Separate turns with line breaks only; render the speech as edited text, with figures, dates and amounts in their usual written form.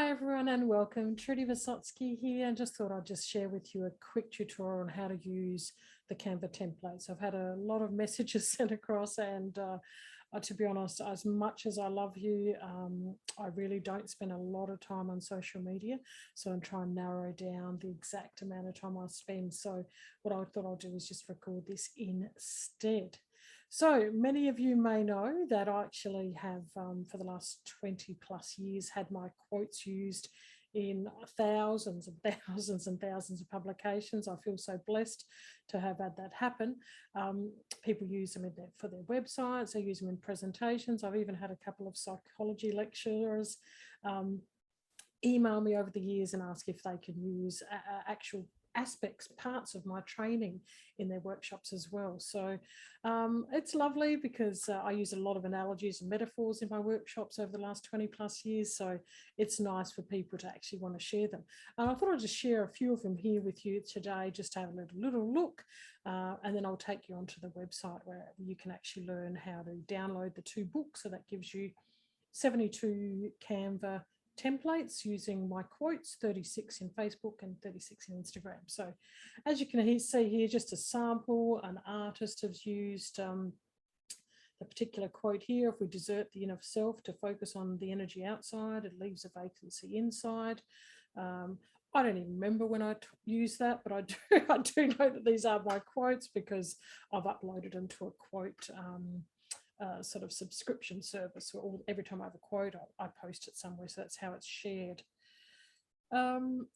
Hi everyone and welcome. Trudy Vysotsky here, and just thought I'd just share with you a quick tutorial on how to use the Canva templates. I've had a lot of messages sent across, and to be honest, as much as I love you, I really don't spend a lot of time on social media, so I'm trying to narrow down the exact amount of time I spend. So what I thought I'll do is just record this instead. So many of you may know that I actually have, for the last 20 plus years, had my quotes used in thousands and thousands and thousands of publications. I feel so blessed to have had that happen. People use them for their websites, they use them in presentations. I've even had a couple of psychology lecturers email me over the years and ask if they can use actual aspects, parts of my training in their workshops as well. So it's lovely because I use a lot of analogies and metaphors in my workshops over the last 20 plus years. So it's nice for people to actually want to share them. I thought I'd just share a few of them here with you today, just to have a little look. And then I'll take you onto the website where you can actually learn how to download the 2 books. So that gives you 72 Canva templates using my quotes, 36 in Facebook and 36 in Instagram. So as you can see here, just a sample, an artist has used the particular quote here: if we desert the inner self to focus on the energy outside, it leaves a vacancy inside. I don't even remember when I used that, but I do know that these are my quotes because I've uploaded them to a quote sort of subscription service where every time I have a quote, I post it somewhere. So that's how it's shared.